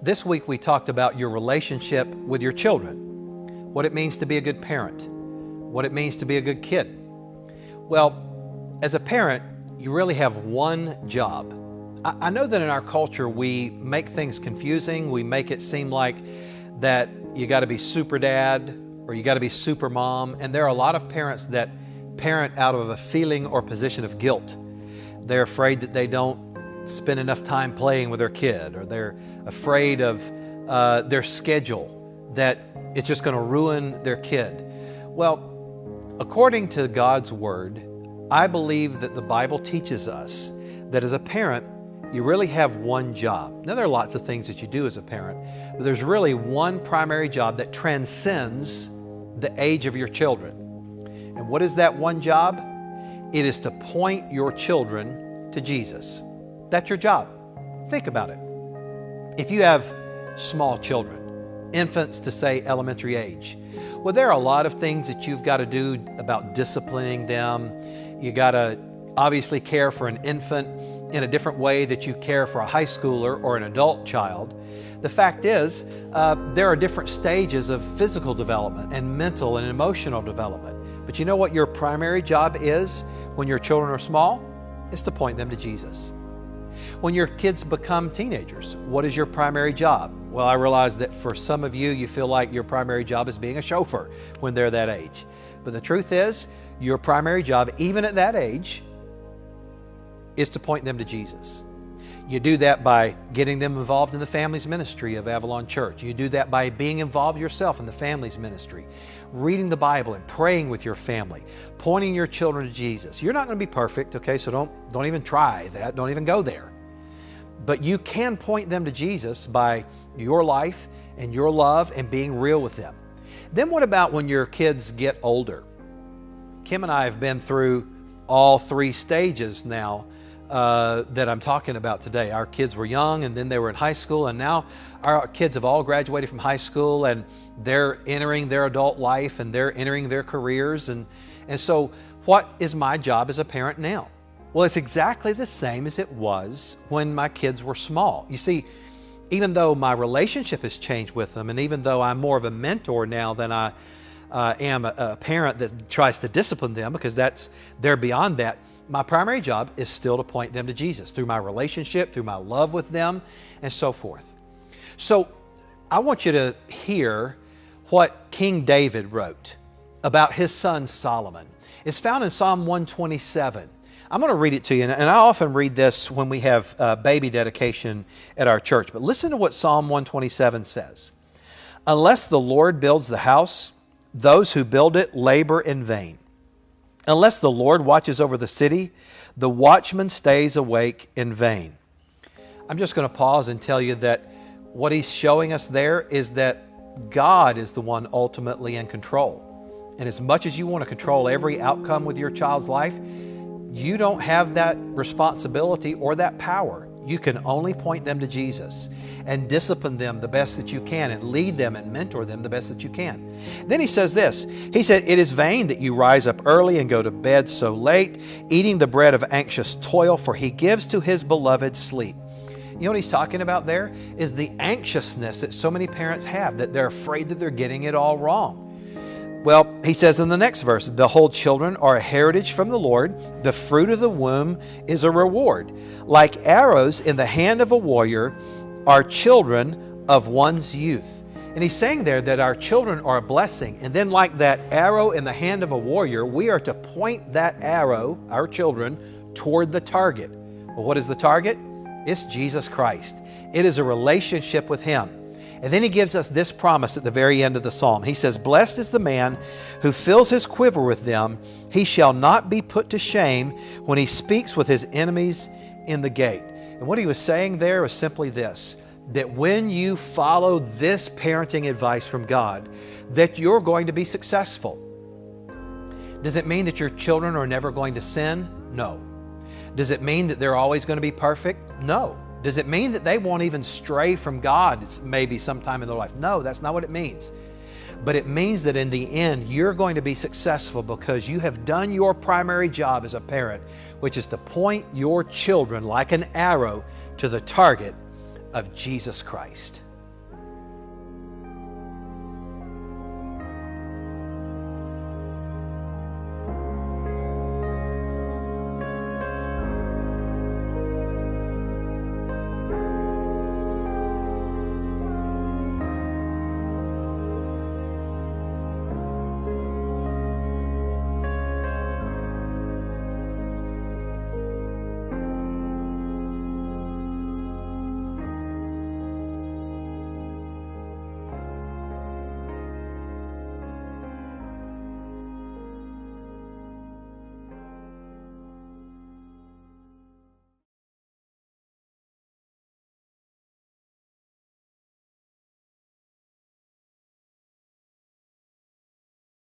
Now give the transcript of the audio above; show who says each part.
Speaker 1: This week we talked about your relationship with your children, what it means to be a good parent, what it means to be a good kid. Well, as a parent, you really have one job. I know that in our culture we make things confusing. We make it seem like that you got to be super dad or you got to be super mom. And there are a lot of parents that parent out of a feeling or position of guilt. They're afraid that they don't spend enough time playing with their kid, or they're afraid of their schedule, that it's just going to ruin their kid. Well, according to God's Word, I believe that the Bible teaches us that as a parent, you really have one job. Now, there are lots of things that you do as a parent, but there's really one primary job that transcends the age of your children. And what is that one job? It is to point your children to Jesus. That's your job. Think about it. If you have small children, infants to say elementary age, well, there are a lot of things that you've got to do about disciplining them. You got to obviously care for an infant in a different way that you care for a high schooler or an adult child. The fact is, there are different stages of physical development and mental and emotional development. But you know what your primary job is when your children are small? It's to point them to Jesus. When your kids become teenagers, what is your primary job? Well, I realize that for some of you, you feel like your primary job is being a chauffeur when they're that age. But the truth is, your primary job, even at that age, is to point them to Jesus. You do that by getting them involved in the family's ministry of Avalon Church. You do that by being involved yourself in the family's ministry, reading the Bible and praying with your family, pointing your children to Jesus. You're not going to be perfect, okay? So don't even try that. Don't even go there. But you can point them to Jesus by your life and your love and being real with them. Then what about when your kids get older? Kim and I have been through all three stages now that I'm talking about today. Our kids were young, and then they were in high school, and now our kids have all graduated from high school, and they're entering their adult life, and they're entering their careers. And so what is my job as a parent now? Well, it's exactly the same as it was when my kids were small. You see, even though my relationship has changed with them, and even though I'm more of a mentor now than I am a parent that tries to discipline them, because they're beyond that, my primary job is still to point them to Jesus through my relationship, through my love with them, and so forth. So I want you to hear what King David wrote about his son Solomon. It's found in Psalm 127. I'm going to read it to you, and I often read this when we have baby dedication at our church. But listen to what Psalm 127 says. Unless the Lord builds the house, those who build it labor in vain. Unless the Lord watches over the city, the watchman stays awake in vain. I'm just going to pause and tell you that what he's showing us there is that God is the one ultimately in control. And as much as you want to control every outcome with your child's life, you don't have that responsibility or that power. You can only point them to Jesus and discipline them the best that you can and lead them and mentor them the best that you can. Then he says this. He said, "It is vain that you rise up early and go to bed so late, eating the bread of anxious toil, for he gives to his beloved sleep." You know what he's talking about there is the anxiousness that so many parents have, that they're afraid that they're getting it all wrong. Well, he says in the next verse, "Behold, children are a heritage from the Lord. The fruit of the womb is a reward. Like arrows in the hand of a warrior are children of one's youth." And he's saying there that our children are a blessing. And then like that arrow in the hand of a warrior, we are to point that arrow, our children, toward the target. Well, what is the target? It's Jesus Christ. It is a relationship with Him. And then he gives us this promise at the very end of the psalm. He says, "Blessed is the man who fills his quiver with them. He shall not be put to shame when he speaks with his enemies in the gate." And what he was saying there was simply this, that when you follow this parenting advice from God, that you're going to be successful. Does it mean that your children are never going to sin? No. Does it mean that they're always going to be perfect? No. Does it mean that they won't even stray from God maybe sometime in their life? No, that's not what it means. But it means that in the end, you're going to be successful because you have done your primary job as a parent, which is to point your children like an arrow to the target of Jesus Christ.